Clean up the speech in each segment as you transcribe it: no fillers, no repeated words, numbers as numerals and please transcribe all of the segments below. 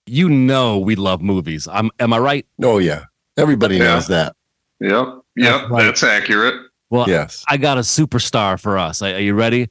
You know we love movies. Am I right? Oh, yeah. Everybody knows that. Yep. Right. That's accurate. Well, yes. I got a superstar for us. Are you ready?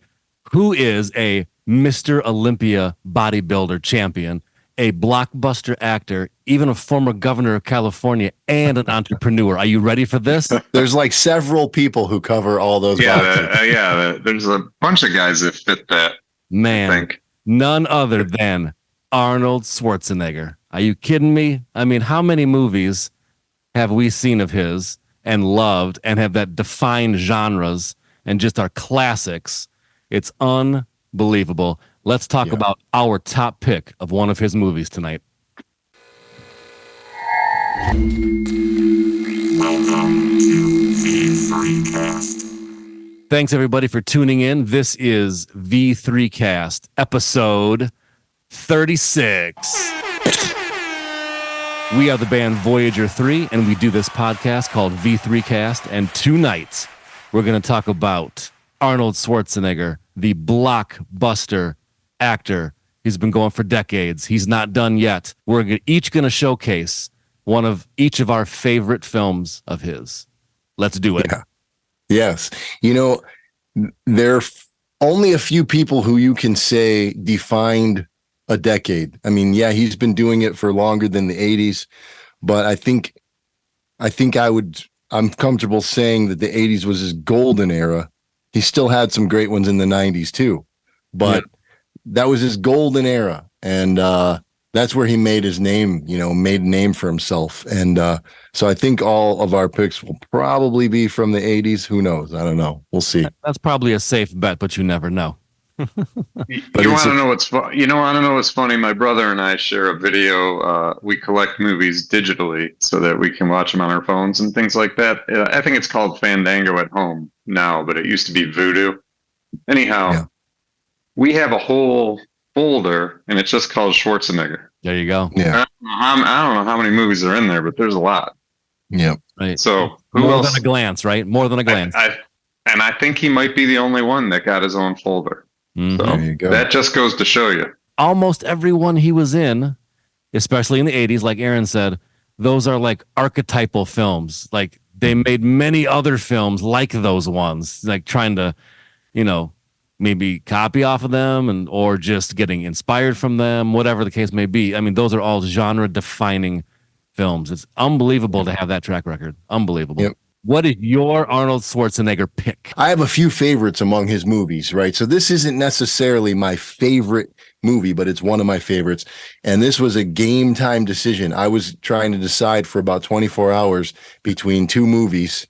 Who is a Mr. Olympia bodybuilder champion, a blockbuster actor, even a former governor of California, and an entrepreneur? Are you ready for this? There's like several people who cover all those boxes. There's a bunch of guys that fit that. Man, I think. None other than Arnold Schwarzenegger. Are you kidding me? I mean, how many movies have we seen of his and loved and have that defined genres and just are classics? It's unbelievable. Let's talk about our top pick of one of his movies tonight. Welcome to V3Cast. Thanks, everybody, for tuning in. This is V3Cast, episode 36. We are the band Voyager 3, and we do this podcast called V3Cast. And tonight, we're going to talk about Arnold Schwarzenegger, the blockbuster actor. He's been going for decades. He's not done yet. We're each going to showcase one of each of our favorite films of his. Let's do it. Yeah. Yes. You know, there are only a few people who you can say defined a decade. I mean, yeah, he's been doing it for longer than the 80s, but I think I'm comfortable saying that the 80s was his golden era. He still had some great ones in the 90s too, but that was his golden era. And that's where he made his name, made a name for himself. And so I think all of our picks will probably be from the 80s. Who knows? I don't know. We'll see. That's probably a safe bet, but you never know. You want to know what's funny? My brother and I share a video. We collect movies digitally so that we can watch them on our phones and things like that. I think it's called Fandango at home now, but it used to be Voodoo. Anyhow, we have a whole folder, and it's just called Schwarzenegger. There you go. Yeah. I don't know how many movies are in there, but there's a lot. Yep. Right. So who More else? than a glance, right? More than a glance. And I think he might be the only one that got his own folder. Mm-hmm. So There you go. that just goes to show you. Almost everyone he was in, especially in the 80s, like Aaron said, those are like archetypal films. Like they made many other films like those ones, like trying to, maybe copy off of them or just getting inspired from them, whatever the case may be. I mean, those are all genre defining films. It's unbelievable to have that track record. Unbelievable. Yep. What is your Arnold Schwarzenegger pick? I have a few favorites among his movies, right? So this isn't necessarily my favorite movie, but it's one of my favorites. And this was a game time decision. I was trying to decide for about 24 hours between two movies.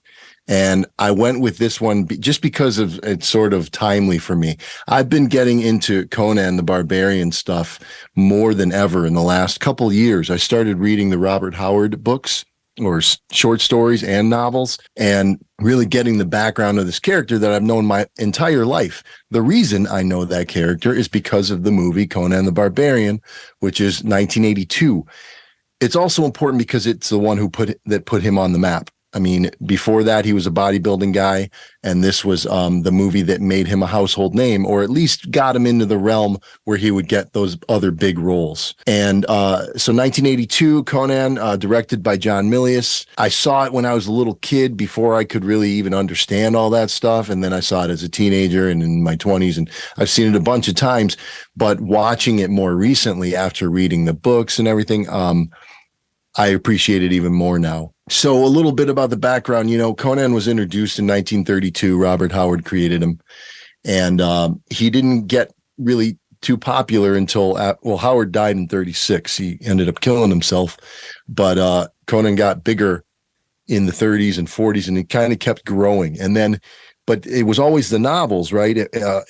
And I went with this one just because of it's sort of timely for me. I've been getting into Conan the Barbarian stuff more than ever in the last couple years. I started reading the Robert Howard books or short stories and novels and really getting the background of this character that I've known my entire life. The reason I know that character is because of the movie Conan the Barbarian, which is 1982. It's also important because it's the one who put him on the map. I mean, before that, he was a bodybuilding guy, and this was the movie that made him a household name, or at least got him into the realm where he would get those other big roles. And so 1982, Conan, directed by John Milius. I saw it when I was a little kid before I could really even understand all that stuff. And then I saw it as a teenager and in my 20s, and I've seen it a bunch of times. But watching it more recently after reading the books and everything, I appreciate it even more now. So a little bit about the background, Conan was introduced in 1932. Robert Howard created him. And he didn't get really too popular until, Howard died in 36. He ended up killing himself. But Conan got bigger in the 30s and 40s, and he kind of kept growing. And then, but it was always the novels, right?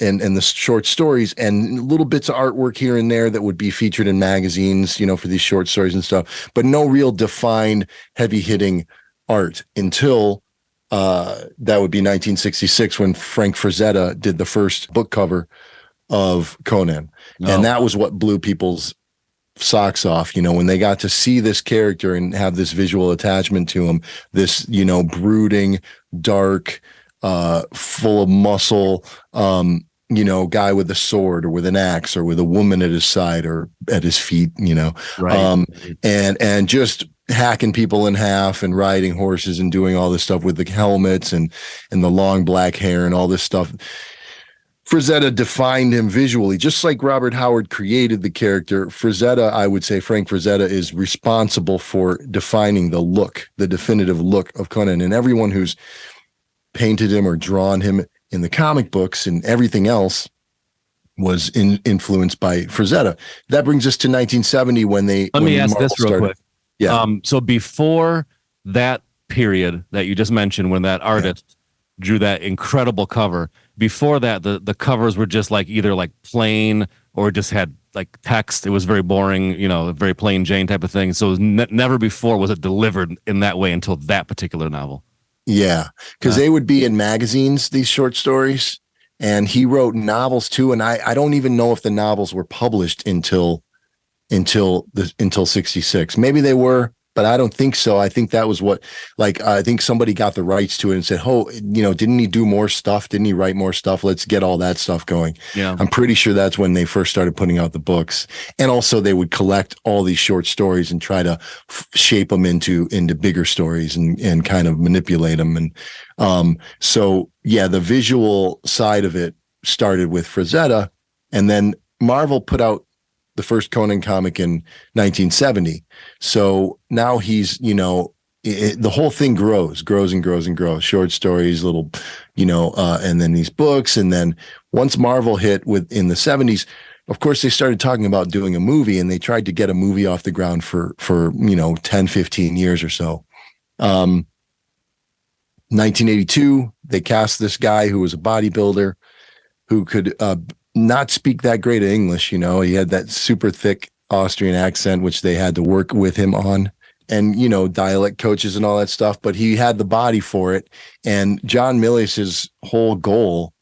And the short stories and little bits of artwork here and there that would be featured in magazines, for these short stories and stuff, but no real defined heavy hitting art until that would be 1966 when Frank Frazetta did the first book cover of Conan. Oh. And that was what blew people's socks off, when they got to see this character and have this visual attachment to him, this, brooding, dark, full of muscle, guy with a sword or with an axe or with a woman at his side or at his feet, Right. And just hacking people in half and riding horses and doing all this stuff with the helmets and the long black hair and all this stuff. Frazetta defined him visually, just like Robert Howard created the character. Frazetta, I would say Frank Frazetta is responsible for defining the definitive look of Conan. And everyone who's painted him or drawn him in the comic books and everything else was influenced by Frazetta. That brings us to 1970 when Let me ask Marvel this real started. quick. Yeah. So before that period that you just mentioned, when that artist drew that incredible cover, before that, the covers were just like either like plain or just had like text. It was very boring, very plain Jane type of thing. So it was never before was it delivered in that way until that particular novel. Yeah, because they would be in magazines, these short stories, and he wrote novels too. And I don't even know if the novels were published until 66. Maybe they were, but I don't think so. I think that was what, I think somebody got the rights to it and said, oh, didn't he do more stuff? Didn't he write more stuff? Let's get all that stuff going. Yeah. I'm pretty sure that's when they first started putting out the books. And also they would collect all these short stories and try to shape them into bigger stories and kind of manipulate them. And so, yeah, the visual side of it started with Frazetta, and then Marvel put out the first Conan comic in 1970. So now he's, the whole thing grows and grows. Short stories, little, and then these books. And then once Marvel hit in the 70s, of course, they started talking about doing a movie, and they tried to get a movie off the ground for 10, 15 years or so. 1982, they cast this guy who was a bodybuilder who could not speak that great of English. He had that super thick Austrian accent, which they had to work with him on, and, dialect coaches and all that stuff, but he had the body for it. And John Milius's whole goal,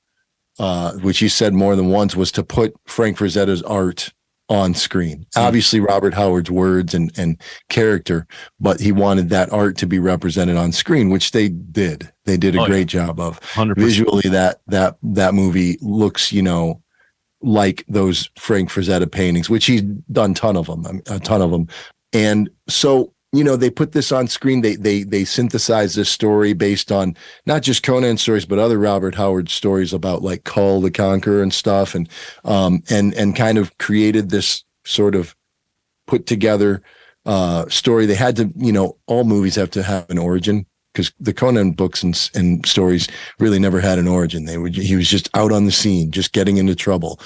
which he said more than once, was to put Frank Frazetta's art on screen. Obviously Robert Howard's words and character, but he wanted that art to be represented on screen, which they did. They did a great job of. 100%. Visually. That movie looks, like those Frank Frazetta paintings, which he's done a ton of them. And so, they put this on screen. They synthesized this story based on not just Conan stories, but other Robert Howard stories about like Kull the Conqueror and stuff. And kind of created this sort of put together story. They had to, all movies have to have an origin, because the Conan books and stories really never had an origin. He was just out on the scene, just getting into trouble,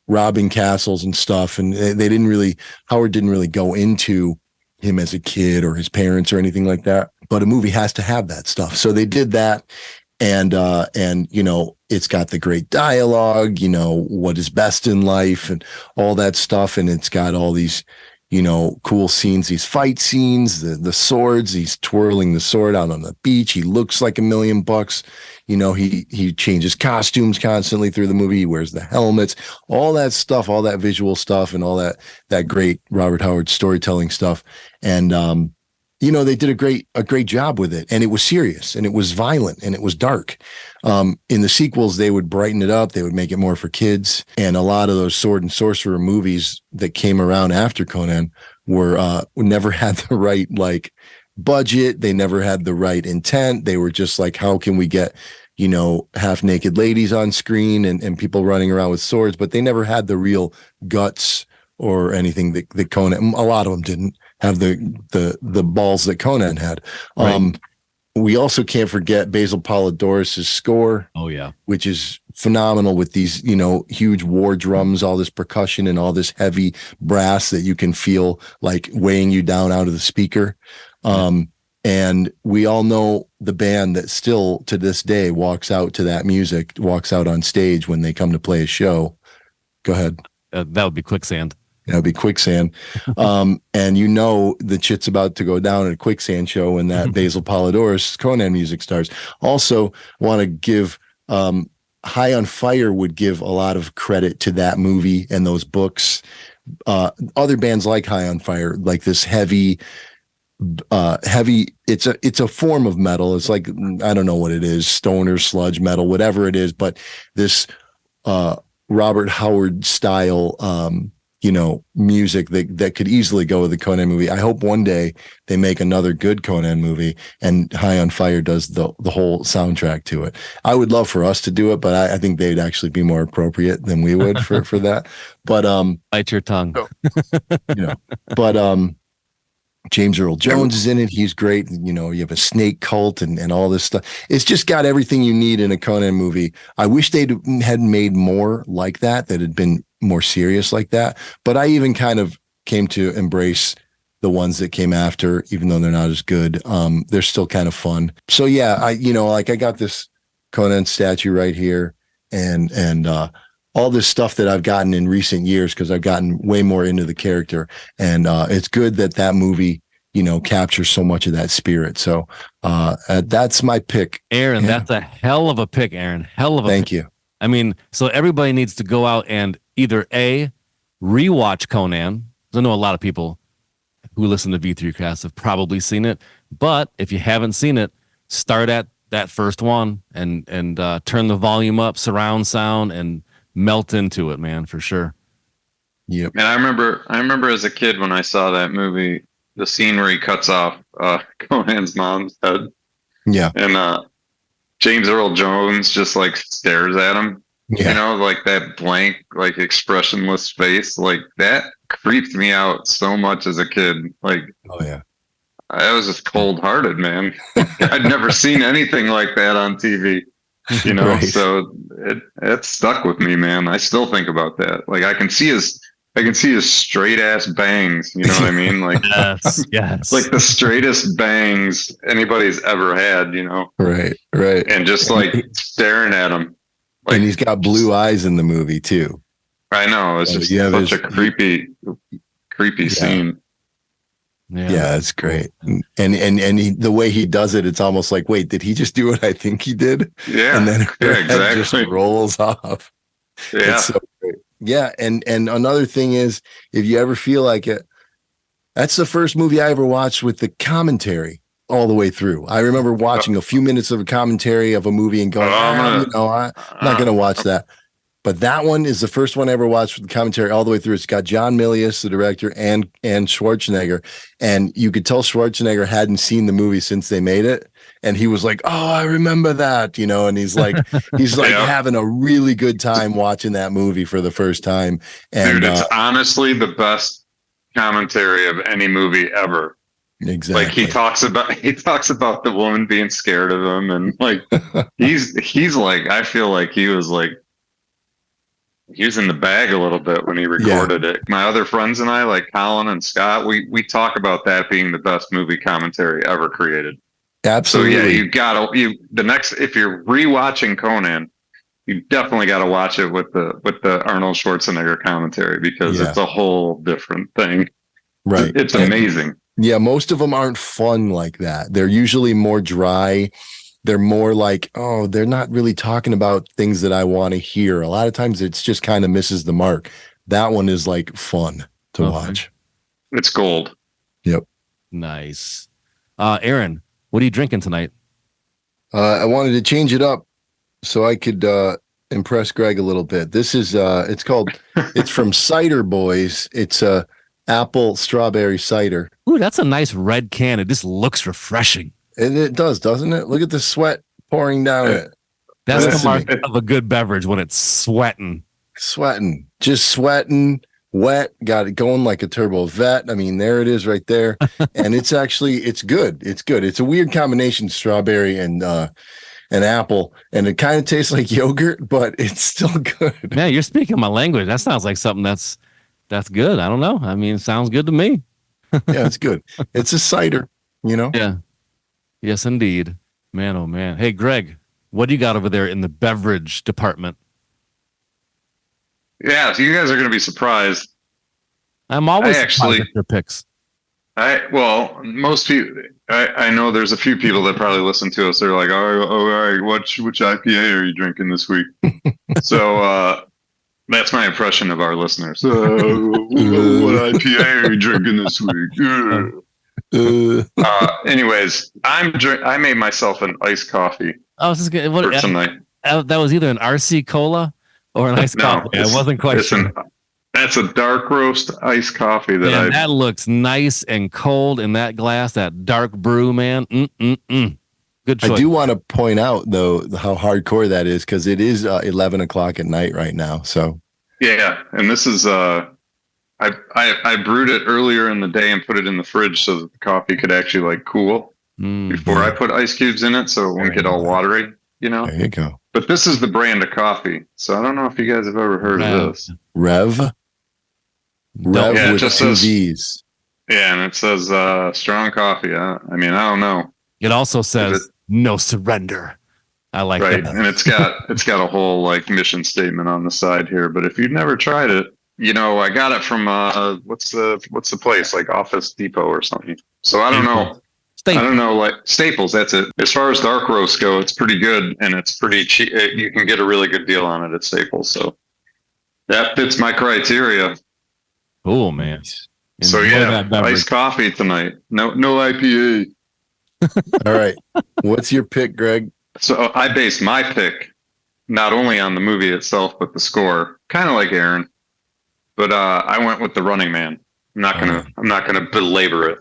robbing castles and stuff. And Howard didn't really go into him as a kid or his parents or anything like that. But a movie has to have that stuff. So they did that. And it's got the great dialogue, what is best in life and all that stuff. And it's got all these, cool scenes, these fight scenes, the swords, he's twirling the sword out on the beach. He looks like $1 million. He changes costumes constantly through the movie. He wears the helmets, all that stuff, all that visual stuff, and all that great Robert Howard storytelling stuff. And, they did a great job with it, and it was serious, and it was violent, and it was dark. In the sequels, they would brighten it up. They would make it more for kids. And a lot of those sword and sorcerer movies that came around after Conan never had the right budget. They never had the right intent. They were just like, how can we get, half naked ladies on screen and people running around with swords? But they never had the real guts or anything that Conan. A lot of them didn't have the balls that Conan had. Right. We also can't forget Basil Polidoris' score. Oh yeah, which is phenomenal with these, huge war drums, all this percussion and all this heavy brass that you can feel like weighing you down out of the speaker. And we all know the band that still to this day walks out to that music, walks out on stage when they come to play a show. Go ahead. That would be Quicksand. That would be Quicksand. And the shit's about to go down at a Quicksand show when that Basil Polidoris Conan music starts. Also want to give High on Fire would give a lot of credit to that movie and those books. Other bands like High on Fire, like this heavy, it's a form of metal. It's like, I don't know what it is, stoner, sludge metal, whatever it is, but this Robert Howard style, music that could easily go with the Conan movie. I hope one day they make another good Conan movie and High on Fire does the whole soundtrack to it. I would love for us to do it, but I think they'd actually be more appropriate than we would for that. But bite your tongue. But James Earl Jones is in it. He's great. You have a snake cult and all this stuff. It's just got everything you need in a Conan movie. I wish they had made more like that had been more serious like that. But I even kind of came to embrace the ones that came after, even though they're not as good. They're still kind of fun. So yeah, I got this Conan statue right here and all this stuff that I've gotten in recent years because I've gotten way more into the character. And it's good that movie, captures so much of that spirit. So that's my pick. Aaron, that's a hell of a pick, Aaron. Hell of a Thank pick. you. I mean, so everybody needs to go out and either A, rewatch Conan. I know a lot of people who listen to V3 Cast have probably seen it. But if you haven't seen it, start at that first one and turn the volume up, surround sound, and melt into it, man, for sure. Yep. And I remember as a kid when I saw that movie, the scene where he cuts off Conan's mom's head. Yeah. And James Earl Jones just like stares at him. Yeah. Like that blank, like expressionless face. Like that creeped me out so much as a kid. Like, oh yeah. I was just cold hearted, man. I'd never seen anything like that on TV. Right. So it stuck with me, man. I still think about that. Like I can see his straight ass bangs. You know what I mean? Like yes. Like the straightest bangs anybody's ever had. Right. And just like staring at him. Like, and he's got blue eyes in the movie too. I know. It's just such a creepy scene. Yeah, that's great. And the way he does it, it's almost like, wait, did he just do what I think he did? Yeah. And then exactly. just rolls off. Yeah. It's so great. Yeah. And another thing is, if you ever feel like it, that's the first movie I ever watched with the commentary all the way through. I remember watching a few minutes of a commentary of a movie and going, I'm not going to watch that. But that one is the first one I ever watched with the commentary all the way through. It's got John Milius, the director, and Schwarzenegger. And you could tell Schwarzenegger hadn't seen the movie since they made it. And he was like, oh, I remember that, and he's like having a really good time watching that movie for the first time. And dude, it's honestly the best commentary of any movie ever. Exactly. Like he talks about the woman being scared of him, and like he's like, I feel like he was in the bag a little bit when he recorded it. My other friends and I, like Colin and Scott, we talk about that being the best movie commentary ever created. Absolutely. So yeah, if you're rewatching Conan, you definitely got to watch it with the Arnold Schwarzenegger commentary because it's a whole different thing. Right. It's amazing. Yeah, most of them aren't fun like that. They're usually more dry. They're more like, oh, they're not really talking about things that I want to hear. A lot of times it's just kind of misses the mark. That one is like fun to watch. It's gold. Yep. Nice. Aaron, what are you drinking tonight? I wanted to change it up so I could impress Greg a little bit. This is it's from Ciderboys. It's apple strawberry cider. Ooh, that's a nice red can. It just looks refreshing. And it does, doesn't it? Look at the sweat pouring down it. That's the mark of a good beverage when it's sweating. Just sweating, wet, got it going like a turbo vet. I mean, there it is right there. And it's good. It's good. It's a weird combination, strawberry and apple. And it kind of tastes like yogurt, but it's still good. Man, you're speaking my language. That sounds like something that's good. I don't know. I mean, it sounds good to me. Yeah, it's good. It's a cider, Yeah. Yes, indeed. Man, oh man. Hey, Greg, what do you got over there in the beverage department? Yeah, so you guys are going to be surprised. I'm always surprised at your picks. Most people, I know there's a few people that probably listen to us. They're like, all right, which IPA are you drinking this week? So that's my impression of our listeners. What IPA are you drinking this week? Anyways, I made myself an iced coffee. Oh, this is good. For tonight. That was either an RC Cola Or an iced No, coffee. I wasn't quite sure. That's a dark roast iced coffee That looks nice and cold in that glass. That dark brew, man. Good choice. I do want to point out though how hardcore that is, because it is 11 o'clock at night right now. So yeah, and this is I brewed it earlier in the day and put it in the fridge so that the coffee could actually like cool before I put ice cubes in it, so it won't get all watery. There you go. But this is the brand of coffee, so I don't know if you guys have ever heard of this. Revv with just two says, V's. Yeah, and it says strong coffee. I mean, I don't know. It also says no surrender. I like that. And it's got a whole like mission statement on the side here. But if you've never tried it, I got it from what's the place, like Office Depot or something. So I don't know. Staples. I don't know, like Staples. That's it. As far as dark roasts go, it's pretty good and it's pretty cheap. You can get a really good deal on it at Staples. So that fits my criteria. Oh man. So iced coffee tonight. No IPA. All right. What's your pick, Greg? So I based my pick not only on the movie itself, but the score, kind of like Aaron. But I went with The Running Man. I'm not gonna belabor it.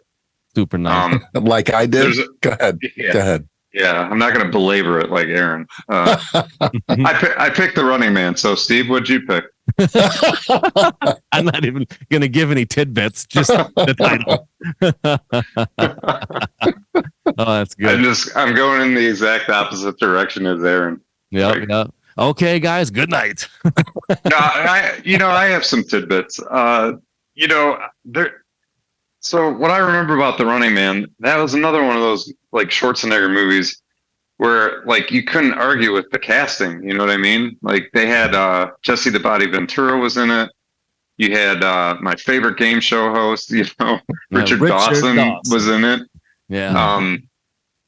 Super nice. Like I did. Go ahead. Yeah. Go ahead. Yeah, I'm not gonna belabor it like Aaron. I picked The Running Man. So Steve, what'd you pick? I'm not even gonna give any tidbits. Just the title. Oh, that's good. I'm going in the exact opposite direction as Aaron. Yeah. Okay, guys. Good night. No, I have some tidbits. So what I remember about The Running Man, that was another one of those like Schwarzenegger movies where like you couldn't argue with the casting. You know what I mean? Like they had Jesse the Body Ventura was in it. You had my favorite game show host, Richard Dawson was in it. Yeah.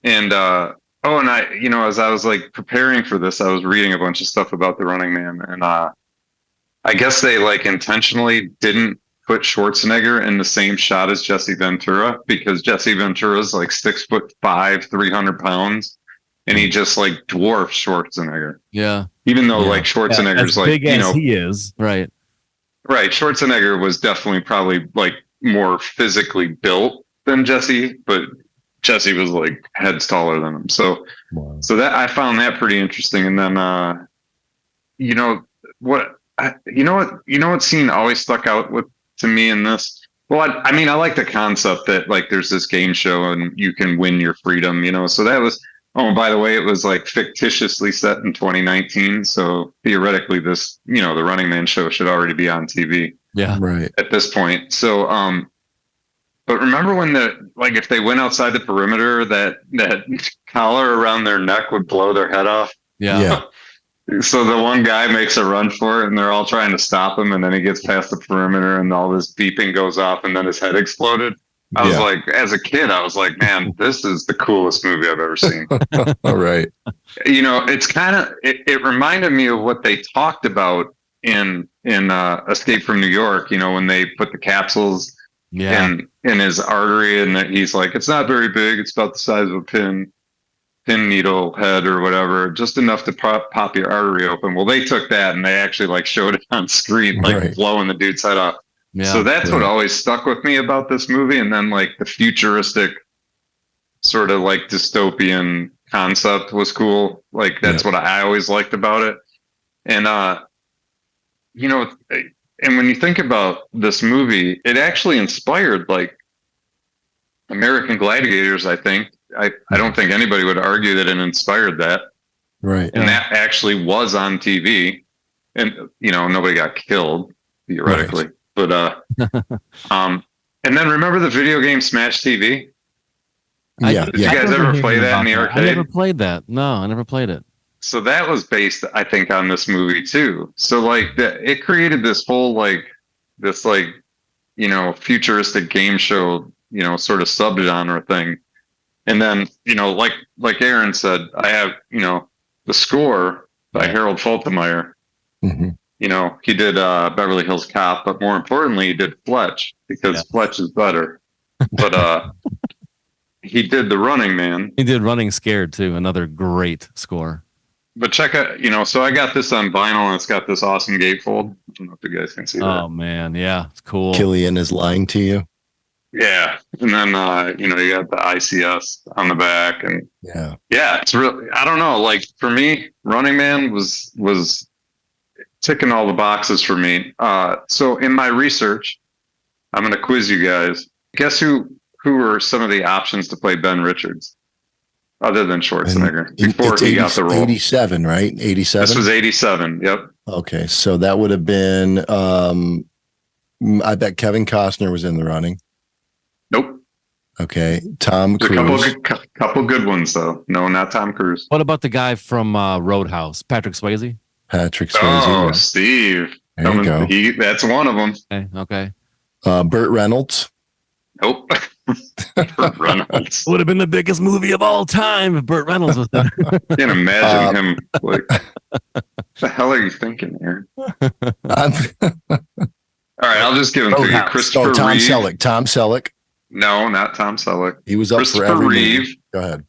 And as I was like preparing for this, I was reading a bunch of stuff about The Running Man, and I guess they like intentionally didn't put Schwarzenegger in the same shot as Jesse Ventura because Jesse Ventura is like 6'5", 300 pounds, and he just like dwarfs Schwarzenegger. Yeah. Even though like Schwarzenegger's as big as he is, right? Right. Schwarzenegger was definitely probably like more physically built than Jesse, but Jesse was like heads taller than him. So that I found that pretty interesting. And then what scene always stuck out to me in this? Well, I mean, I like the concept that like there's this game show and you can win your freedom, so that was, oh, by the way, it was like fictitiously set in 2019. So theoretically this, The Running Man show should already be on TV. Yeah. Right. At this point. So, but remember when if they went outside the perimeter, that collar around their neck would blow their head off. Yeah. So the one guy makes a run for it and they're all trying to stop him. And then he gets past the perimeter and all this beeping goes off and then his head exploded. I was like, as a kid, I was like, man, this is the coolest movie I've ever seen. All right. It's kind of, it reminded me of what they talked about in Escape from New York, when they put the capsules in his artery and that he's like, it's not very big. It's about the size of a pin needle head or whatever, just enough to pop your artery open. Well, they took that and they actually like showed it on screen, like blowing the dude's head off. Yeah, so that's what always stuck with me about this movie. And then like the futuristic sort of like dystopian concept was cool. Like that's what I always liked about it. And, and when you think about this movie, it actually inspired like American Gladiators, I think. I don't think anybody would argue that it inspired that. Right. And that actually was on TV. And, nobody got killed, theoretically. Right. But, and then remember the video game Smash TV? Did you guys ever play that in the arcade? I never played that. No, I never played it. So that was based, I think, on this movie too. So like it created this whole futuristic game show, sort of subgenre thing. And then, like Aaron said, I have, the score by Harold Faltermeyer. Mm-hmm. He did Beverly Hills Cop, but more importantly, he did Fletch because Fletch is better. But he did The Running Man. He did Running Scared too, another great score. but check out, so I got this on vinyl and it's got this awesome gatefold. I don't know if you guys can see that. Oh man, yeah, it's cool. Killian is lying to you. Yeah, and then you got the ICS on the back, and Yeah, it's really, I don't know. Like for me, Running Man was ticking all the boxes for me. So in my research, I'm going to quiz you guys. Guess who were some of the options to play Ben Richards, other than Schwarzenegger, before he got the role? 87, right? 87. This was 87. Yep. Okay, so that would have been. I bet Kevin Costner was in the running. Nope. Okay, Tom There's Cruise. a couple good ones though. No, not Tom Cruise. What about the guy from Roadhouse, Patrick Swayze? Patrick Swayze. Oh, yeah. Steve. There you go. That's one of them. Okay. Burt Reynolds. Nope. Burt Reynolds. Would have been the biggest movie of all time if Burt Reynolds was there. Can't imagine him. Like, what the hell are you thinking, Aaron? All right, I'll just give him to you. Christopher Tom Reeve. Selleck. Tom Selleck. No, not Tom Selleck. He was up for Christopher every Reeve. movie. Go ahead.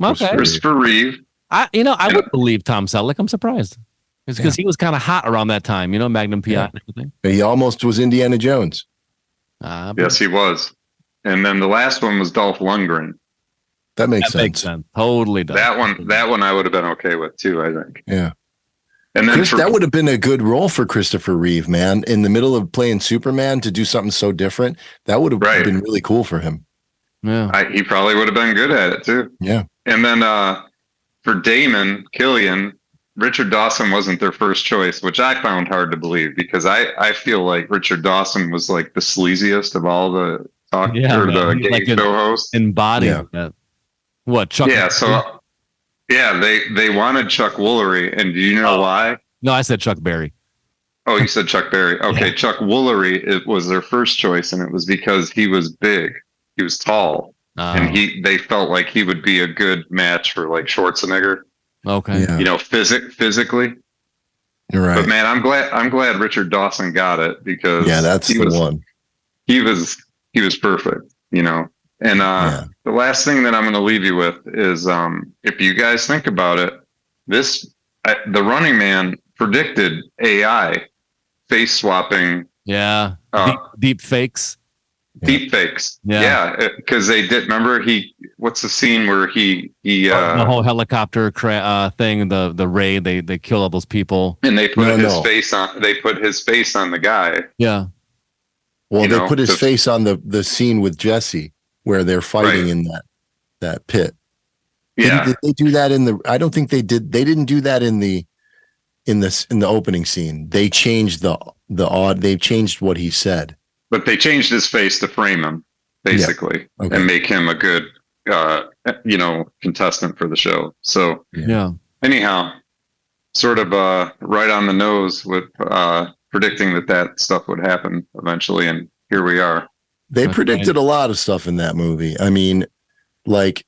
Okay. Christopher Reeve. I would believe Tom Selleck. I'm surprised. It's because he was kind of hot around that time, Magnum PI and everything. He almost was Indiana Jones. Yes, he was. And then the last one was Dolph Lundgren. That makes sense. Totally does. That one I would have been okay with too, I think. Yeah. And then that would have been a good role for Christopher Reeve, man. In the middle of playing Superman, to do something so different, that would have been really cool for him. Yeah. He probably would have been good at it too. Yeah. And then for Damon, Killian, Richard Dawson wasn't their first choice, which I found hard to believe because I feel like Richard Dawson was like the sleaziest of all the gay show hosts. Embodied that. What, Chuck? Yeah, so they wanted Chuck Woolery, and do you know why? No, I said Chuck Berry. Oh, you said Chuck Berry. Okay, Yeah. Chuck Woolery, it was their first choice, and it was because he was big, he was tall, and they felt like he would be a good match for like Schwarzenegger. Okay. Yeah. Physically. You're right. But man, I'm glad Richard Dawson got it because that's the one. He was perfect, And the last thing that I'm going to leave you with is if you guys think about it, the Running Man predicted AI face swapping. Yeah. Deep fakes. Deep fakes. Yeah. Because they did. Remember what's the scene where he the whole helicopter thing, the raid, they kill all those people. And they put face on, the guy. Yeah. Well, they put his face on the scene with Jesse where they're fighting in that pit. Yeah. Did they do that I don't think they did. They didn't do that in the opening scene. They changed they changed what he said. But they changed his face to frame him, basically, and make him a good, contestant for the show. So, anyhow, sort of right on the nose with predicting that stuff would happen eventually, and here we are. They predicted a lot of stuff in that movie. I mean, like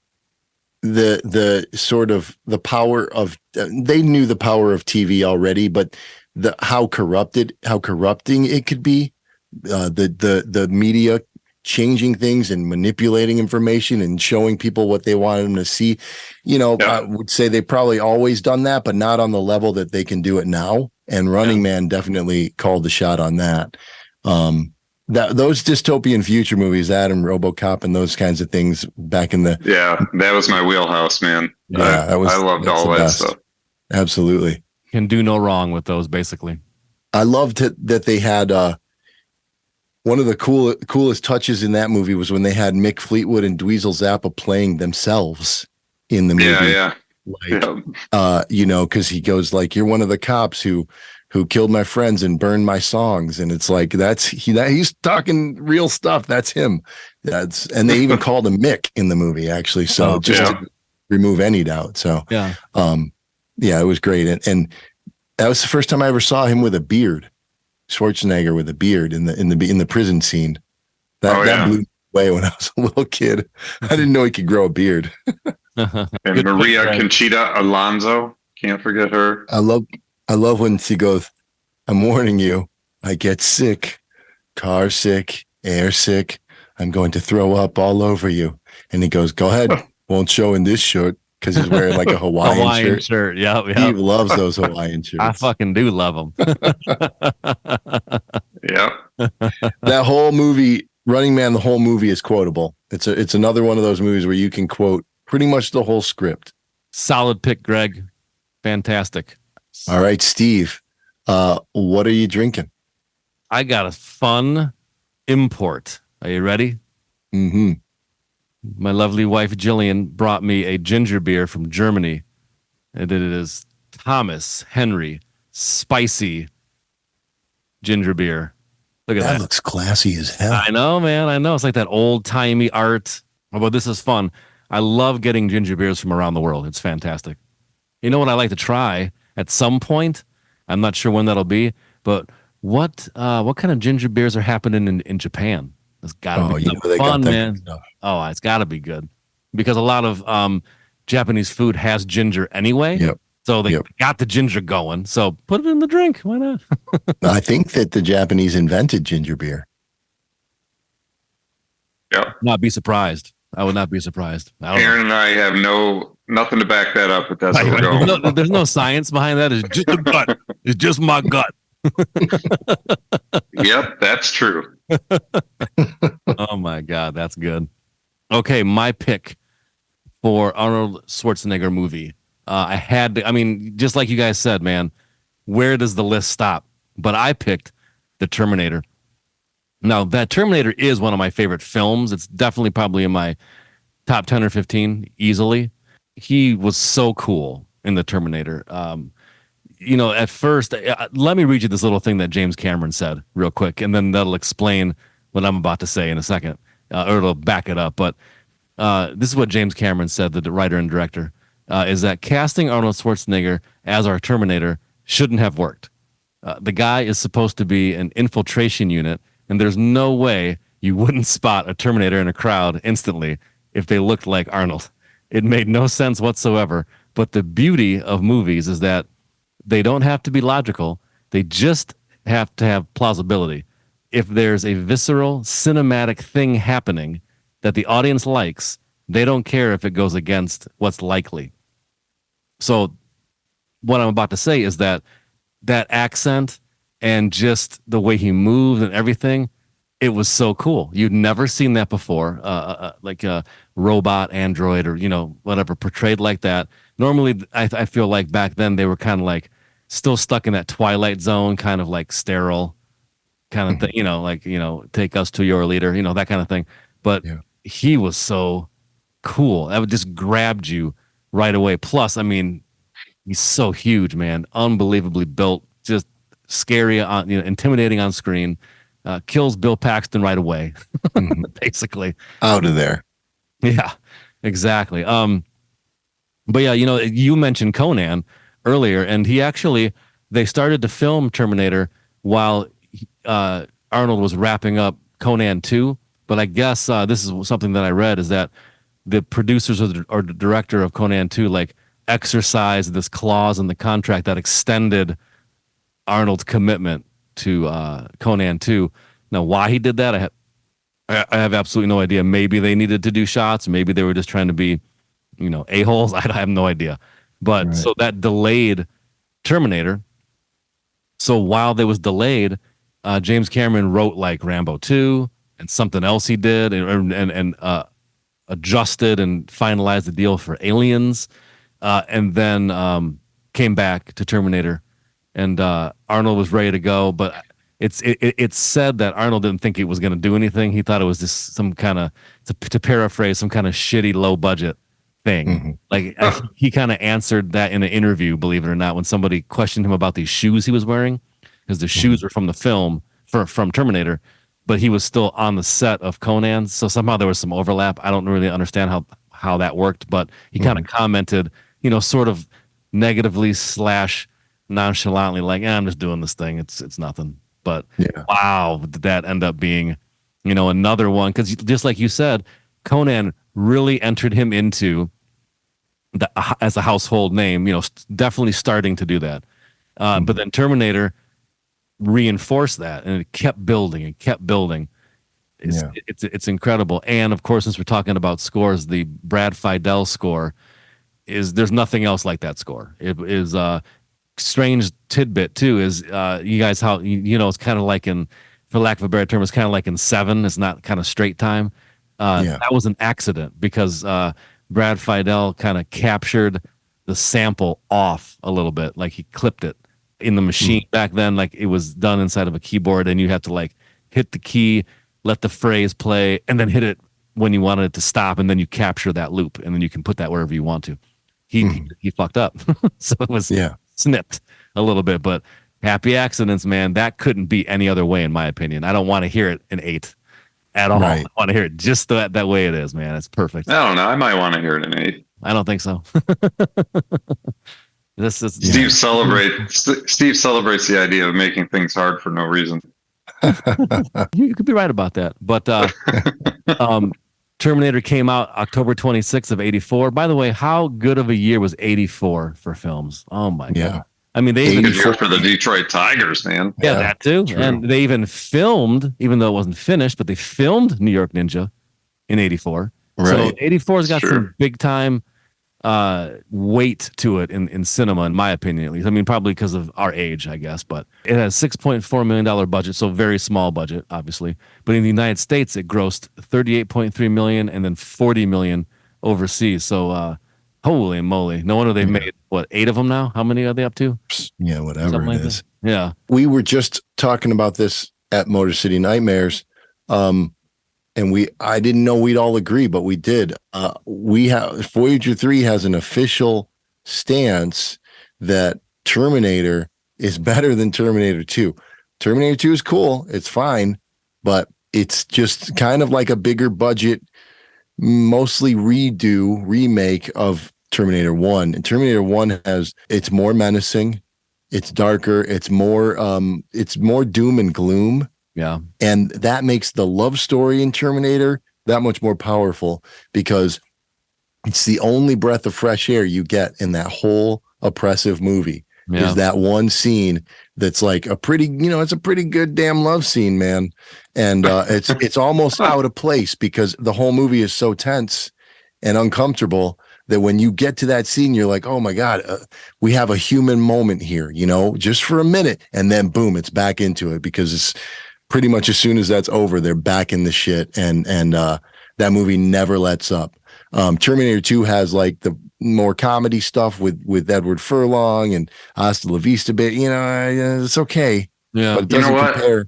the sort of the power of they knew the power of TV already, but how corrupting it could be. The media changing things and manipulating information and showing people what they wanted them to see. I would say they probably always done that, but not on the level that they can do it now. And Running Man definitely called the shot on that. Those dystopian future movies, that and RoboCop and those kinds of things back in the that was my wheelhouse, man. Yeah, I loved all that stuff. Absolutely, can do no wrong with those. Basically, I loved that they had. One of the coolest touches in that movie was when they had Mick Fleetwood and Dweezil Zappa playing themselves in the movie. Yeah. Because he goes like, "You're one of the cops who killed my friends and burned my songs," and it's like he's talking real stuff. That's him. And they even called him Mick in the movie, actually. So to remove any doubt. So it was great, and that was the first time I ever saw him with a beard. Schwarzenegger with a beard in the prison scene. That blew me away when I was a little kid. I didn't know he could grow a beard. And Maria Conchita Alonso, can't forget her. I love when she goes, "I'm warning you, I get sick, car sick, air sick. I'm going to throw up all over you." And he goes, "Go ahead, won't show in this shirt." because he's wearing like a Hawaiian shirt. shirt. Yep, He yep. loves those Hawaiian shirts. I fucking do love them. Yep. That whole movie, Running Man, the whole movie is quotable. It's another one of those movies where you can quote pretty much the whole script. Solid pick, Greg. Fantastic. All right, Steve, what are you drinking? I got a fun import. Are you ready? Mm-hmm. My lovely wife Jillian brought me a ginger beer from Germany, and it is Thomas Henry Spicy Ginger Beer. Look at that. That looks classy as hell. I know, man. I know. It's like that old-timey art. Oh, but this is fun. I love getting ginger beers from around the world. It's fantastic. You know what I like to try at some point? I'm not sure when that'll be, but what kind of ginger beers are happening in Japan? It's got to be fun, man. Stuff. Oh, it's got to be good because a lot of Japanese food has ginger anyway. Yep. So they got the ginger going. So put it in the drink. Why not? I think that the Japanese invented ginger beer. Yep. Not be surprised. I would not be surprised. Aaron and I have nothing to back that up, but that's where we're going. There's no science behind that. It's just a gut. It's just my gut. Yep, that's true. Oh my God, that's good. Okay, my pick for Arnold Schwarzenegger movie. I had to, I mean, just like you guys said, man, where does the list stop? But I picked The Terminator. Now, that Terminator is one of my favorite films. It's definitely probably in my top 10 or 15 easily. He was so cool in The Terminator. You know, at first, let me read you this little thing that James Cameron said real quick, and then that'll explain what I'm about to say in a second, or it'll back it up. But this is what James Cameron said, the writer and director, is that casting Arnold Schwarzenegger as our Terminator shouldn't have worked. The guy is supposed to be an infiltration unit, and there's no way you wouldn't spot a Terminator in a crowd instantly if they looked like Arnold. It made no sense whatsoever. But the beauty of movies is that they don't have to be logical. They just have to have plausibility. If there's a visceral, cinematic thing happening that the audience likes, they don't care if it goes against what's likely. So what I'm about to say is that accent and just the way he moved and everything, it was so cool. You'd never seen that before, like a robot, android, or, you know, whatever portrayed like that. Normally, I feel like back then they were kind of like still stuck in that Twilight Zone, kind of like sterile kind of thing, you know, like, you know, take us to your leader, you know, that kind of thing. But he was so cool. That would just grabbed you right away. Plus, I mean, he's so huge, man. Unbelievably built, just scary, intimidating on screen. Kills Bill Paxton right away, basically. Out of there. Yeah, exactly. But yeah, you know, you mentioned Conan earlier, and they started to film Terminator while Arnold was wrapping up Conan 2. But I guess this is something that I read, is that the producers or the director of Conan 2 like exercised this clause in the contract that extended Arnold's commitment to Conan 2. Now, why he did that, I have absolutely no idea. Maybe they needed to do shots. Maybe they were just trying to be, you know, a-holes. I have no idea. But so that delayed Terminator. So while there was delayed, James Cameron wrote like Rambo 2 and something else he did and adjusted and finalized the deal for Aliens, and then came back to Terminator. And Arnold was ready to go, but it's said that Arnold didn't think it was going to do anything. He thought it was just some kind of, to paraphrase, some kind of shitty low budget thing. Like he kind of answered that in an interview, believe it or not, when somebody questioned him about these shoes he was wearing, because the shoes were from the film from Terminator, but he was still on the set of Conan, so somehow there was some overlap. I don't really understand how that worked, but he kind of commented, you know, sort of negatively / nonchalantly, like, I'm just doing this thing. It's nothing. But wow, did that end up being, you know, another one? Because just like you said, Conan really entered him into as a household name. You know, definitely starting to do that. But then Terminator reinforced that, and it kept building and kept building. It's incredible. And of course, since we're talking about scores, the Brad Fiedel score is there's nothing else like that score. It is strange tidbit too is you guys how you know it's kind of like in, for lack of a better term, it's kind of like in Seven. It's not kind of straight time. That was an accident because Brad Fiedel kind of captured the sample off a little bit, like he clipped it in the machine back then. Like it was done inside of a keyboard, and you have to like hit the key, let the phrase play, and then hit it when you wanted it to stop, and then you capture that loop, and then you can put that wherever you want to. He fucked up, so it was snipped a little bit, but happy accidents, man. That couldn't be any other way, in my opinion. I don't want to hear it in 8 at all. Right. I want to hear it just that way it is, man. It's perfect. I don't know. I might want to hear it in 8. I don't think so. This is Steve celebrates the idea of making things hard for no reason. You could be right about that, but Terminator came out October 26th of 84. By the way, how good of a year was 84 for films? Oh my god! I mean, they even year for the Detroit Tigers, man. Yeah, that too. True. And they even filmed, even though it wasn't finished, but they filmed New York Ninja in 84. Right. So 84's got some big time weight to it in cinema, in my opinion, at least. I mean, probably because of our age, I guess, but it has $6.4 million budget, so very small budget, obviously. But in the United States, it grossed $38.3 million and then $40 million overseas. So holy moly. No wonder they've made, 8 of them now? How many are they up to? Yeah, whatever Something it is. That. Yeah. We were just talking about this at Motor City Nightmares. And I didn't know we'd all agree, but we did. Voyager 3 has an official stance that Terminator is better than Terminator 2. Terminator 2 is cool. It's fine, but it's just kind of like a bigger budget, mostly remake of Terminator 1. And Terminator 1 it's more menacing, it's darker, it's more doom and gloom. Yeah. And that makes the love story in Terminator that much more powerful because it's the only breath of fresh air you get in that whole oppressive movie. Is that one scene that's like it's a pretty good damn love scene, man. And it's almost out of place because the whole movie is so tense and uncomfortable that when you get to that scene, you're like, oh my God, we have a human moment here, just for a minute. And then boom, it's back into it because it's pretty much as soon as that's over, they're back in the shit. And that movie never lets up. Terminator 2 has like the more comedy stuff with Edward Furlong and Hasta La Vista bit. It's okay. Yeah. But it doesn't compare.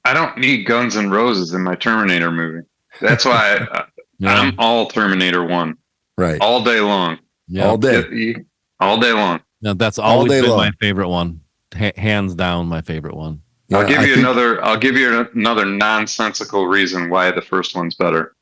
I don't need Guns N' Roses in my Terminator movie. That's why I'm all Terminator 1. Right. All day long. Yeah. All day. All day long. No, that's always been my favorite one. Hands down, my favorite one. Yeah, I'll give you another nonsensical reason why the first one's better.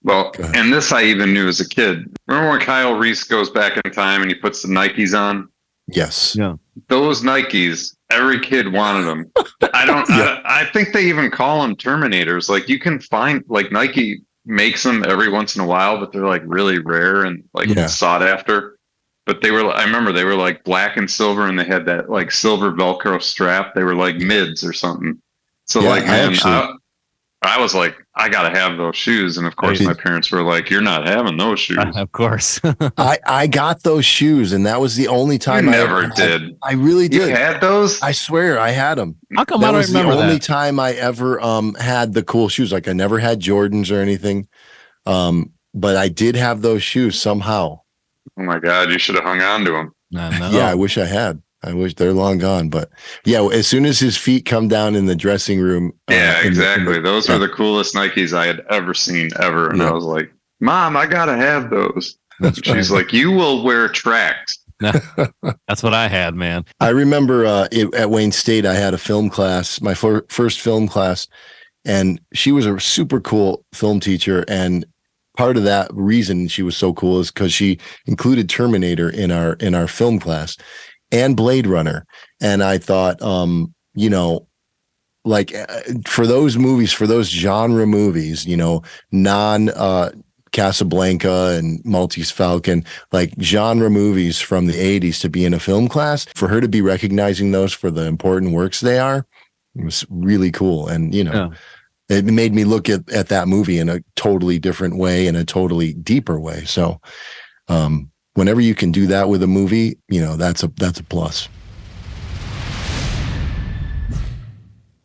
Well, and this I even knew as a kid. Remember when Kyle Reese goes back in time and he puts the Nikes on? Yes. Yeah. Those Nikes, every kid wanted them. I think they even call them Terminators. Like you can find, like Nike makes them every once in a while, but they're like really rare and sought after. But I remember they were like black and silver and they had that like silver Velcro strap. They were like mids or something. So I was like, I got to have those shoes. And of course my parents were like, you're not having those shoes. Of course. I got those shoes and that was the only time I never did. I really did. You had those? I swear I had them. How come I don't remember that? The only time I ever had the cool shoes. Like I never had Jordans or anything. But I did have those shoes somehow. Oh my God, you should have hung on to them. Yeah, I wish I had. I wish they're long gone. But yeah, as soon as his feet come down in the dressing room. Yeah, exactly. Those were the coolest Nikes I had ever seen ever. And I was like, Mom, I got to have those. She's like, you will wear tracks. That's what I had, man. I remember at Wayne State, I had a film class, my first film class, and she was a super cool film teacher. And part of that reason she was so cool is because she included Terminator in our film class and Blade Runner. And I thought, like for those movies, for those genre movies, non Casablanca and Maltese Falcon, like genre movies from the 80s to be in a film class, for her to be recognizing those for the important works they are, it was really cool. And, it made me look at that movie in a totally different way, in a totally deeper way. So, whenever you can do that with a movie, that's a plus.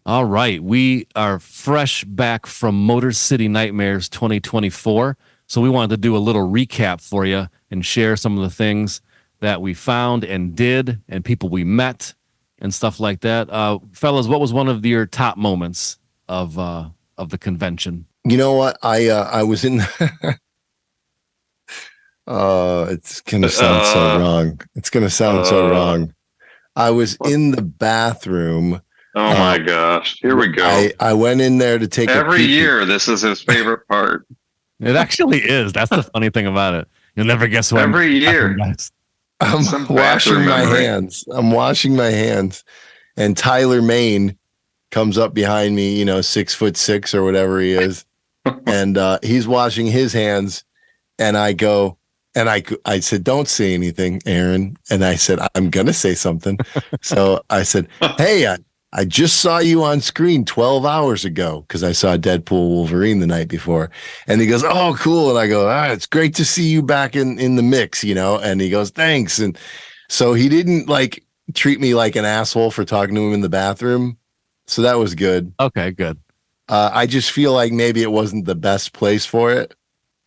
All right. We are fresh back from Motor City Nightmares 2024. So we wanted to do a little recap for you and share some of the things that we found and did and people we met and stuff like that. Fellas, what was one of your top moments of the convention? You know what? I was in it's gonna sound so wrong. It's gonna sound so wrong. I was in the bathroom. Oh my gosh. Here we go. I went in there to take every year. This is his favorite part. It actually is. That's the funny thing about it. You'll never guess what. Every year. I'm washing my hands. I'm washing my hands. And Tyler Main comes up behind me, 6'6" or whatever he is. And he's washing his hands. And I go, and I said, don't say anything, Aaron. And I said, I'm going to say something. So I said, hey, I just saw you on screen 12 hours ago because I saw Deadpool Wolverine the night before. And he goes, oh, cool. And I go, it's great to see you back in the mix, And he goes, thanks. And so he didn't treat me like an asshole for talking to him in the bathroom. So that was good. Okay, good. I just feel like maybe it wasn't the best place for it,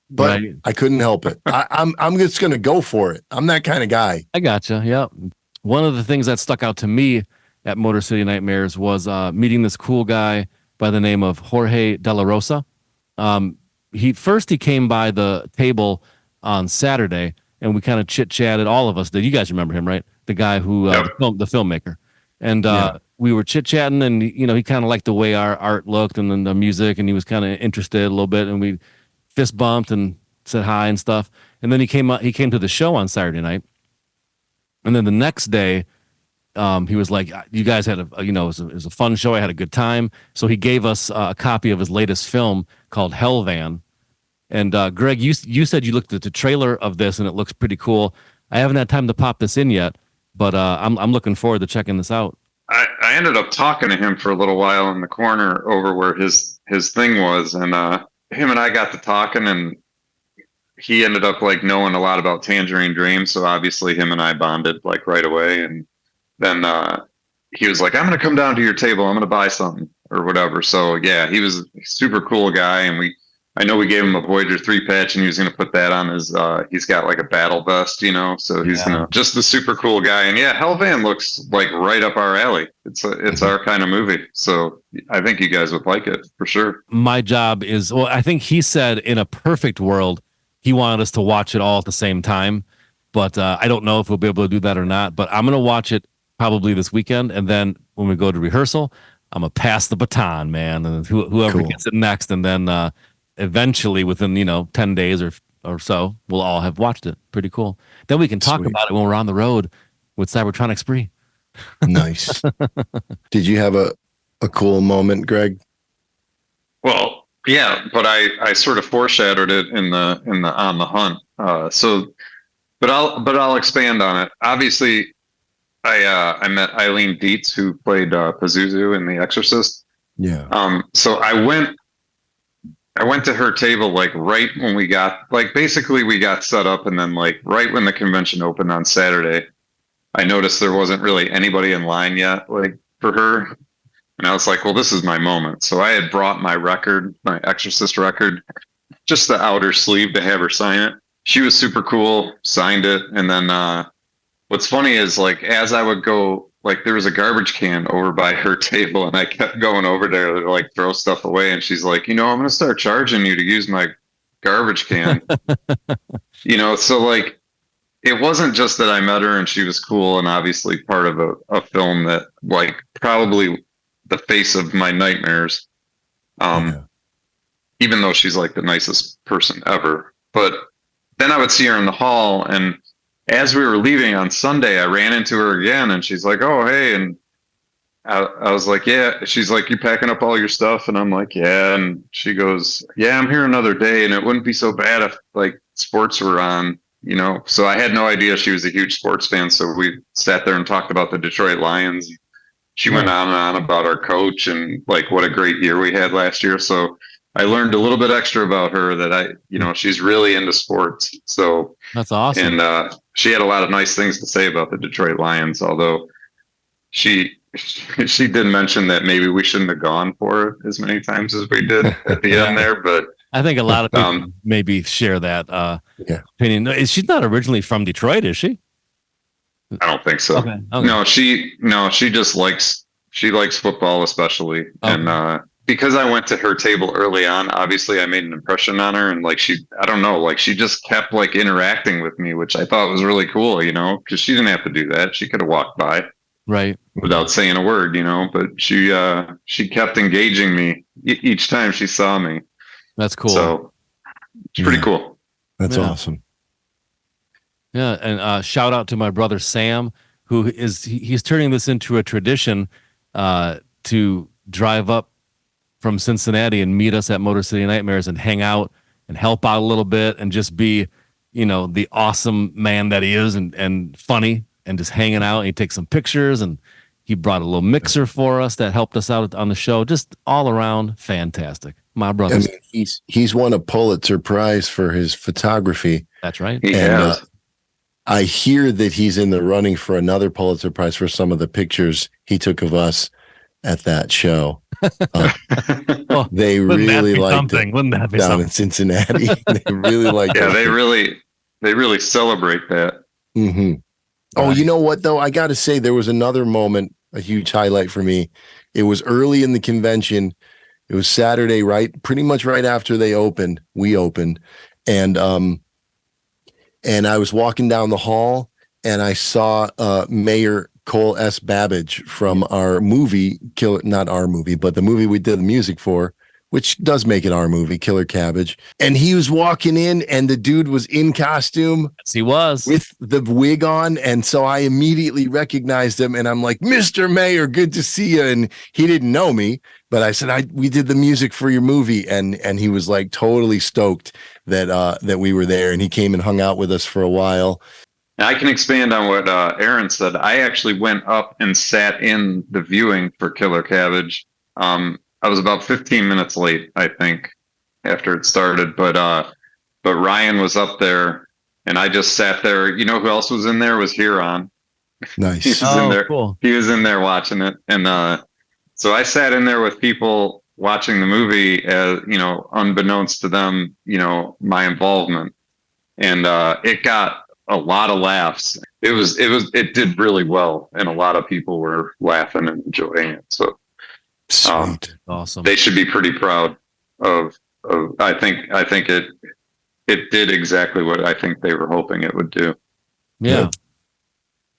but right. I couldn't help it. I'm just going to go for it. I'm that kind of guy. I gotcha. Yeah. One of the things that stuck out to me at Motor City Nightmares was meeting this cool guy by the name of Jorge De La Rosa. He came by the table on Saturday and we kind of chit-chatted, all of us did. You guys remember him, right? The guy who, the filmmaker. And we were chit-chatting and, he kind of liked the way our art looked and then the music, and he was kind of interested a little bit, and we fist bumped and said hi and stuff. And then he came to the show on Saturday night. And then the next day, he was like, you guys had it was a fun show. I had a good time. So he gave us a copy of his latest film called Hell Van. And Greg, you said you looked at the trailer of this and it looks pretty cool. I haven't had time to pop this in yet, but I'm looking forward to checking this out. I ended up talking to him for a little while in the corner over where his thing was, and him and I got to talking, and he ended up knowing a lot about Tangerine Dream, so obviously him and I bonded right away. And then he was like, I'm gonna come down to your table, I'm gonna buy something or whatever. So yeah, he was a super cool guy, and I know we gave him a Voyager 3 patch, and he was going to put that on his, he's got a battle vest, so he's just the super cool guy. And yeah, Hellvan looks right up our alley. It's our kind of movie. So I think you guys would like it for sure. My job is, I think he said in a perfect world, he wanted us to watch it all at the same time, but I don't know if we'll be able to do that or not, but I'm going to watch it probably this weekend. And then when we go to rehearsal, I'm going to pass the baton, man. And whoever gets it next. And then, eventually within 10 days or so we'll all have watched it. Pretty cool. Then we can talk about it when we're on the road with Cybertronic Spree. Nice. Did you have a cool moment, Greg? Well, yeah, but I sort of foreshadowed it in the On the Hunt. But I'll expand on it. Obviously I met Eileen Dietz, who played Pazuzu in The Exorcist. Yeah. So I went to her table right when we got basically we got set up, and then right when the convention opened on Saturday, I noticed there wasn't really anybody in line yet for her, and I was like, well, this is my moment. So I had brought my record, my Exorcist record, just the outer sleeve to have her sign it. She was super cool, signed it, and then what's funny is as I would go, there was a garbage can over by her table, and I kept going over there to throw stuff away. And she's like, I'm going to start charging you to use my garbage can. So it wasn't just that I met her and she was cool and obviously part of a film that probably the face of my nightmares. Even though she's the nicest person ever. But then I would see her in the hall, and as we were leaving on Sunday, I ran into her again, and she's like, oh, hey. And I was like, yeah. She's like, you packing up all your stuff? And I'm like, yeah. And she goes, yeah, I'm here another day, and it wouldn't be so bad if sports were on, So I had no idea she was a huge sports fan. So we sat there and talked about the Detroit Lions. She went on and on about our coach and what a great year we had last year. So I learned a little bit extra about her that she's really into sports. So that's awesome. And she had a lot of nice things to say about the Detroit Lions, although she did mention that maybe we shouldn't have gone for it as many times as we did at the end there. But I think a lot of people maybe share that opinion. She's not originally from Detroit, is she? I don't think so. Okay. No, she just likes football, especially. Okay. And because I went to her table early on, obviously I made an impression on her, and she just kept like interacting with me, which I thought was really cool, because she didn't have to do that. She could have walked by. Right. Without saying a word, but she kept engaging me each time she saw me. That's cool. So it's pretty cool. That's awesome. Yeah, and shout out to my brother Sam, who he's turning this into a tradition to drive up from Cincinnati and meet us at Motor City Nightmares and hang out and help out a little bit and just be, the awesome man that he is and funny. And just hanging out, and he takes some pictures, and he brought a little mixer for us that helped us out on the show. Just all around fantastic. My brother. I mean, he's won a Pulitzer Prize for his photography. That's right. I hear that he's in the running for another Pulitzer Prize for some of the pictures he took of us at that show. They really liked it. Wouldn't that be down something? In Cincinnati? They really like it. Yeah, they really celebrate that. Mm-hmm. Oh, you know what, though? I got to say, there was another moment, a huge highlight for me. It was early in the convention. It was Saturday, pretty much right after we opened. And I was walking down the hall, and I saw Mayor Cole S. Babbage from our movie, not our movie, but the movie we did the music for, which does make it our movie, Killer Cabbage. And he was walking in, and the dude was in costume. Yes, he was. With the wig on. And so I immediately recognized him, and I'm like, Mr. Mayor, good to see you. And he didn't know me, but I said, we did the music for your movie. And he was like totally stoked that we were there. And he came and hung out with us for a while. I can expand on what Aaron said. I actually went up and sat in the viewing for Killer Cabbage. I was about 15 minutes late, I think, after it started. But Ryan was up there, and I just sat there. You know who else was in there? Was Huron. Nice. He was in there. Cool. He was in there watching it, and so I sat in there with people watching the movie, as unbeknownst to them, my involvement, and it got a lot of laughs. It did really well, and a lot of people were laughing and enjoying it. So. Sweet. Awesome. They should be pretty proud of I think it did exactly what I think they were hoping it would do. Yeah.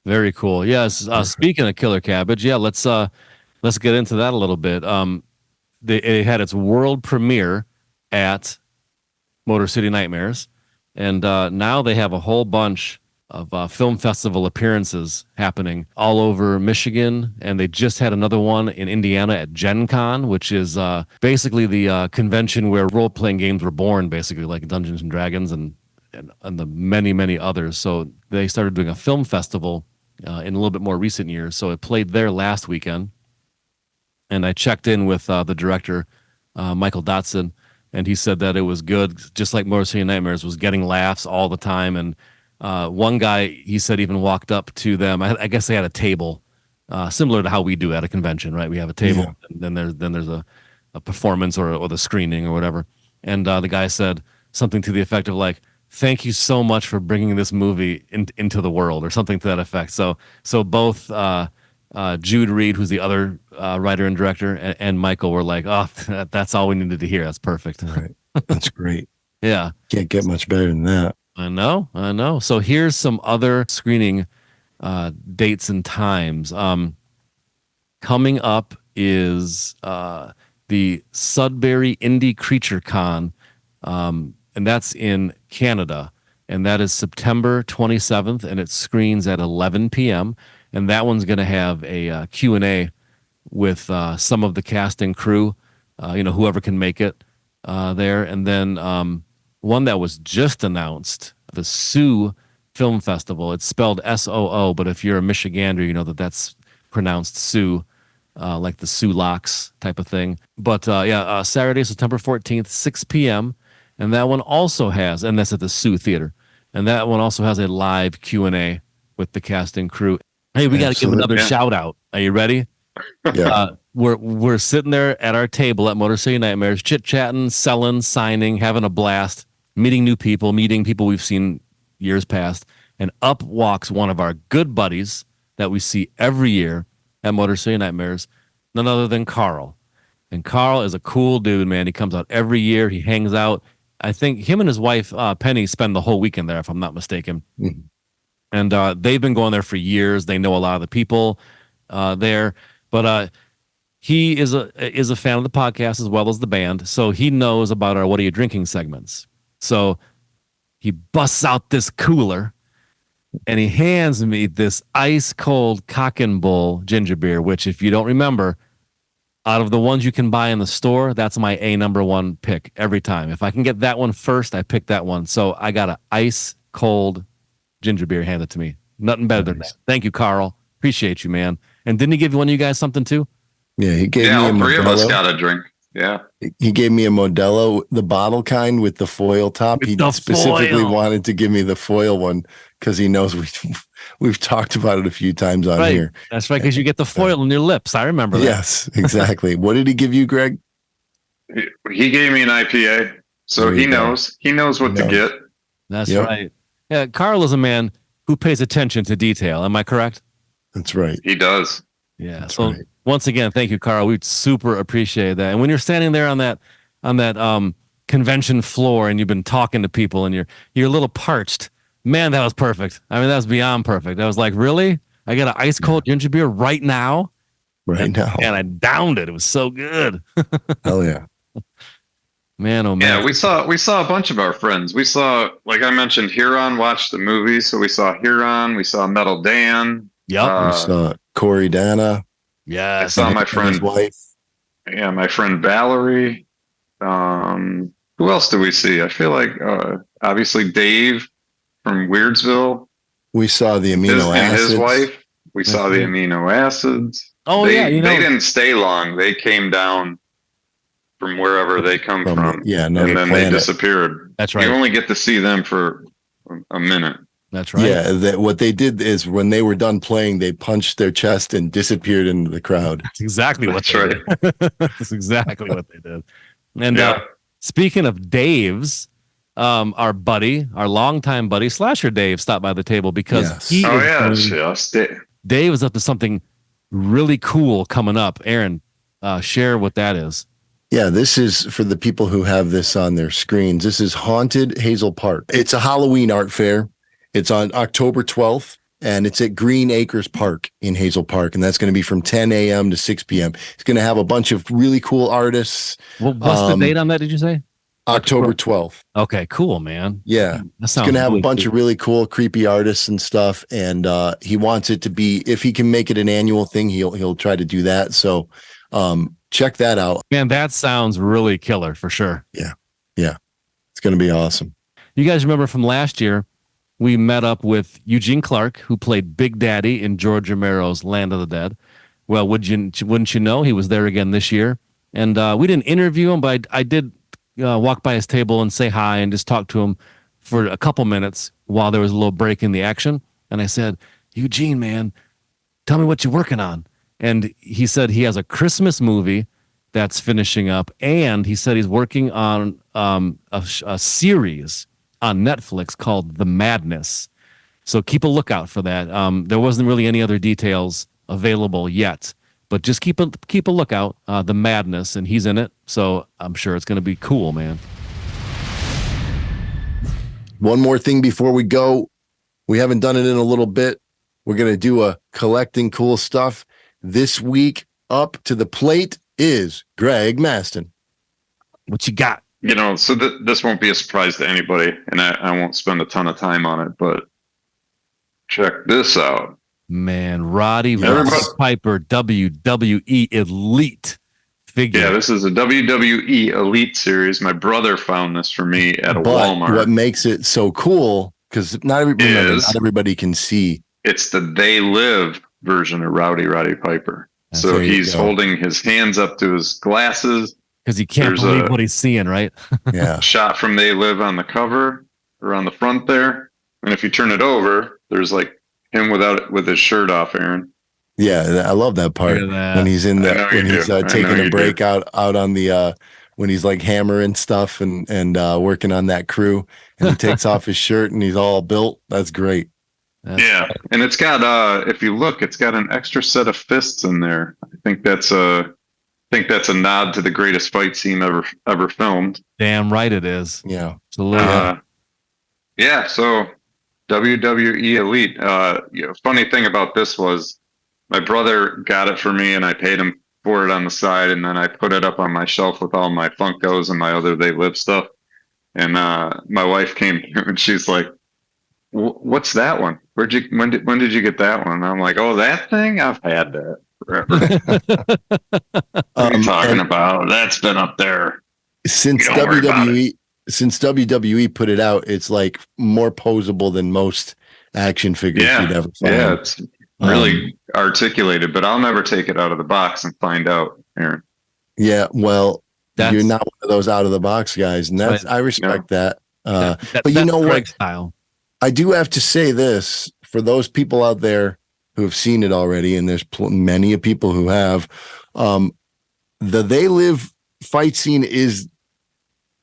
Very cool. Yes. Speaking of Killer Cabbage, let's get into that a little bit. It had its world premiere at Motor City Nightmares, and now they have a whole bunch of film festival appearances happening all over Michigan, and they just had another one in Indiana at Gen Con, which is basically the convention where role-playing games were born, basically like Dungeons and Dragons and the many others. So they started doing a film festival in a little bit more recent years. So it played there last weekend, and I checked in with the director, Michael Dotson, and he said that it was good, just like Motor City Nightmares was getting laughs all the time. And one guy, he said, even walked up to them. I guess they had a table, similar to how we do at a convention, right? We have a table, and then there's a performance or the screening or whatever. And the guy said something to the effect of like, "Thank you so much for bringing this movie into the world," or something to that effect. So both Jude Reed, who's the other writer and director, and Michael were like, "Oh, that's all we needed to hear. That's perfect." Right. That's great. Yeah. Can't get much better than that. I know. So here's some other screening dates and times. Coming up is the Sudbury Indie Creature Con, and that's in Canada. And that is September 27th, and it screens at 11 p.m. And that one's going to have a Q&A with some of the cast and crew, whoever can make it there. And then one that was just announced, the Sioux Film Festival. It's spelled S-O-O, but if you're a Michigander, you know that that's pronounced Sioux. like the Sulaks type of thing. But Saturday, September 14th, 6 p.m. And that one also has, and that's at the Sioux Theater. And that one also has a live Q&A with the cast and crew. Hey, we got to give another shout out. Are you ready? Yeah. We're sitting there at our table at Motor City Nightmares, chit-chatting, selling, signing, having a blast, meeting new people, meeting people we've seen years past. And up walks one of our good buddies that we see every year at Motor City Nightmares, none other than Carl. And Carl is a cool dude, man. He comes out every year. He hangs out. I think him and his wife, Penny, spend the whole weekend there, if I'm not mistaken. Mm-hmm. And they've been going there for years. They know a lot of the people there. But he is a fan of the podcast as well as the band. So he knows about our What Are You Drinking segments. So he busts out this cooler and he hands me this ice cold Cock and Bull ginger beer, which, if you don't remember, out of the ones you can buy in the store, that's my number one pick every time. If I can get that one first, I pick that one. So I got an ice cold ginger beer handed to me. Nothing better than that. Thank you, Carl. Appreciate you, man. And didn't he give one of you guys something too? Yeah, he gave me all a three Modelo. of us got a drink. Yeah. He gave me a Modelo, the bottle kind with the foil top. He specifically wanted to give me the foil one because he knows we've talked about it a few times on here. That's right, because you get the foil in your lips. I remember that. Yes, exactly. What did he give you, Greg? He gave me an IPA, so he knows. He knows what to get. That's right. Yeah, Carl is a man who pays attention to detail. Am I correct? That's right. He does. Yeah. So once again, thank you, Carl. We super appreciate that. And when you're standing there on that convention floor and you've been talking to people and you're a little parched, man, that was perfect. I mean, that was beyond perfect. I was like, really? I got an ice cold ginger beer right now? Now. And I downed it. It was so good. Hell yeah. Man, oh man. Yeah, we saw a bunch of our friends. We saw, like I mentioned, Huron watched the movie. So we saw Huron, we saw Metal Dan. Yep. We saw Corey Dana. Yeah. I saw my friend, his wife. Yeah, my friend Valerie. Who else do we see? I feel like obviously Dave from Weirdsville. We saw the amino acids. And his wife. We saw the amino acids. Oh, they didn't stay long. They came down from wherever they come from. Yeah, and then they disappeared. That's right. You only get to see them for a minute. That's right. Yeah, what they did is when they were done playing, they punched their chest and disappeared into the crowd. That's exactly what they did. That's exactly what they did. And speaking of Dave's, our longtime buddy, Slasher Dave, stopped by the table because Dave is up to something really cool coming up. Aaron, share what that is. Yeah, this is for the people who have this on their screens. This is Haunted Hazel Park. It's a Halloween art fair. It's on October 12th, and it's at Green Acres Park in Hazel Park, and that's going to be from 10 a.m. to 6 p.m. It's going to have a bunch of really cool artists. What's the date on that, did you say? October 12th. Okay, cool, man. Yeah. It's going to have a bunch of really cool, creepy artists and stuff, and he wants it to be, if he can make it an annual thing, he'll try to do that. So check that out. Man, that sounds really killer for sure. Yeah. It's going to be awesome. You guys remember from last year, we met up with Eugene Clark, who played Big Daddy in George Romero's Land of the Dead. Well, wouldn't you know, he was there again this year. And we didn't interview him, but I did walk by his table and say hi and just talk to him for a couple minutes while there was a little break in the action. And I said, Eugene, man, tell me what you're working on. And he said he has a Christmas movie that's finishing up. And he said he's working on a series on Netflix called The Madness. So keep a lookout for that. There wasn't really any other details available yet, but just keep a lookout. The Madness, and he's in it. So I'm sure it's going to be cool, man. One more thing before we go. We haven't done it in a little bit. We're going to do a collecting cool stuff. This week, up to the plate is Greg Maston. What you got? So this won't be a surprise to anybody, and I won't spend a ton of time on it, but check this out. Man, Roddy Piper, WWE Elite figure. Yeah, this is a WWE Elite series. My brother found this for me at a Walmart. What makes it so cool, because not everybody can see. It's the They Live version of Roddy Piper. So There you he's go. holding his hands up to his glasses. Because he can't There's believe a what he's seeing, right? Yeah. shot from They Live on the cover or on the front there. And if you turn it over, there's like him with his shirt off, Aaron. Yeah, I love that Look part at when that. he's in I the know when you he's do. I know taking a you break do. out on the when he's like hammering stuff and working on that crew, and he takes off his shirt and he's all built. That's great. Yeah, and it's got if you look, it's got an extra set of fists in there. I think that's a nod to the greatest fight scene ever filmed. Damn right it is. Yeah. Absolutely. Yeah, so WWE Elite. Funny thing about this was my brother got it for me, and I paid him for it on the side, and then I put it up on my shelf with all my Funkos and my other They Live stuff. And my wife came through, and she's like, "What's that one? When did you get that one?" And I'm like, "Oh, that thing? I've had that forever. What are you talking And about? That's been up there. since Don't worry about it." WWE put it out, it's like more posable than most action figures you'd Yeah, ever yeah, find. it's really articulated, but I'll never take it out of the box and find out, Aaron. Yeah, well, you're That's not one of those out of the box guys, and right. I respect that. But you That's know Craig what? style. I do have to say this for those people out there who have seen it already, and there's many of people who have. The They Live fight scene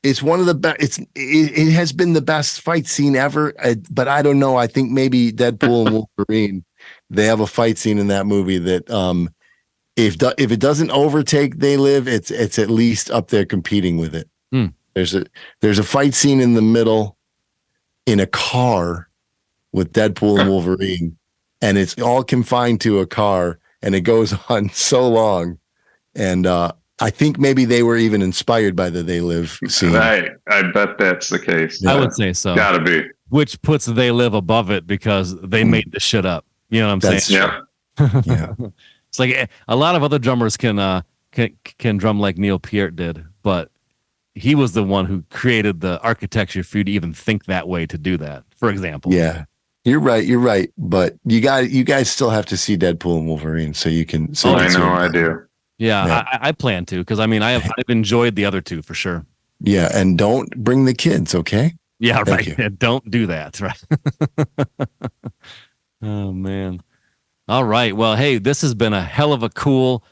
it's one of the best. It has been the best fight scene ever. But I don't know. I think maybe Deadpool and Wolverine, they have a fight scene in that movie that if it doesn't overtake They Live, it's at least up there competing with it. Hmm. There's a fight scene in the middle in a car with Deadpool and Wolverine, and it's all confined to a car, and it goes on so long. And I think maybe they were even inspired by the They Live scene. I bet that's the case. I would say so. Gotta be. Which puts They Live above it because they made the shit up. You know what I'm That's saying? Yeah. It's like a lot of other drummers can drum like Neil Peart did, but he was the one who created the architecture for you to even think that way to do that. For example. Yeah. You're right. But you guys still have to see Deadpool and Wolverine so you can. So I know I do. Yeah, I plan to because I mean I've enjoyed the other two for sure. Yeah, and don't bring the kids, okay? Yeah, Thank right. Yeah, don't do that, right? Oh man. All right. Well, hey, this has been a hell of a cool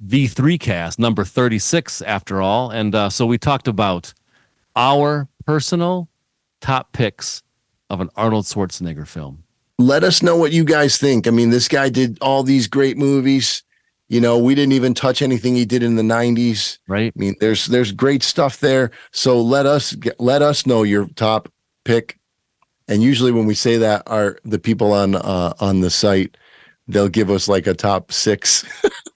V3 cast, number 36 after all. And so we talked about our personal top picks of an Arnold Schwarzenegger film. Let us know what you guys think. I mean, this guy did all these great movies. You know, we didn't even touch anything he did in the 90s. Right. I mean, there's great stuff there. So let us know your top pick. And usually when we say that, the people on the site, they'll give us like a top 6.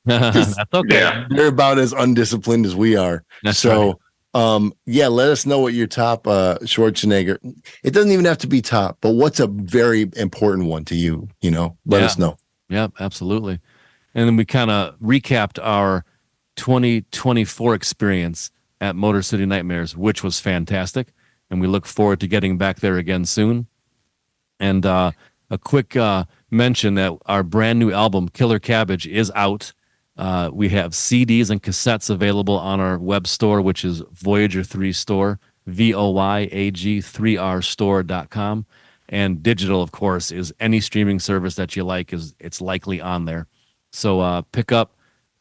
That's okay. Yeah. They're about as undisciplined as we are. That's so right. yeah, let us know what your top Schwarzenegger. It doesn't even have to be top, but what's a very important one to you, let us know. Yep, absolutely. And then we kind of recapped our 2024 experience at Motor City Nightmares, which was fantastic. And we look forward to getting back there again soon. And a quick mention that our brand new album, Killer Cabbage, is out. We have CDs and cassettes available on our web store, which is Voyager 3 Store, VOYAG3R store.com. And digital, of course, is any streaming service that you like. It's likely on there. So pick up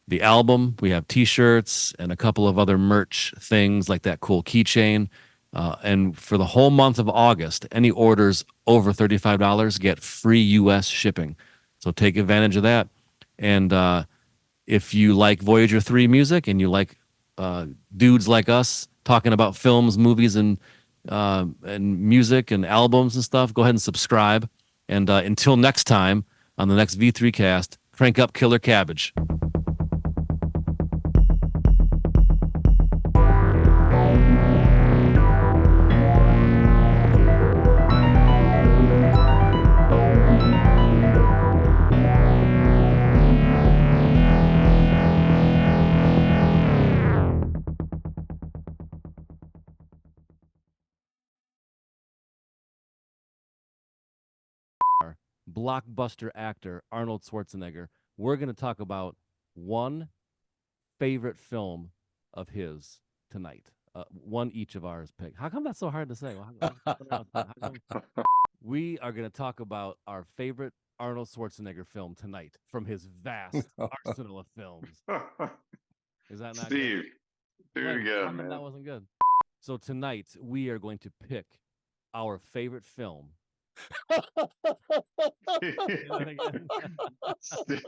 the album. We have T-shirts and a couple of other merch things like that cool keychain. And for the whole month of August, any orders over $35 get free U.S. shipping. So take advantage of that. And if you like Voyager 3 music and you like dudes like us talking about films, movies, and music and albums and stuff, go ahead and subscribe. And until next time on the next V3 cast, crank up Killer Cabbage. Blockbuster actor Arnold Schwarzenegger. We're going to talk about one favorite film of his tonight. One each of ours pick. How come that's so hard to say? We are going to talk about our favorite Arnold Schwarzenegger film tonight from his vast arsenal of films. Is that not Steve? Good? Do it again, man. That wasn't good. So tonight we are going to pick our favorite film. Steve,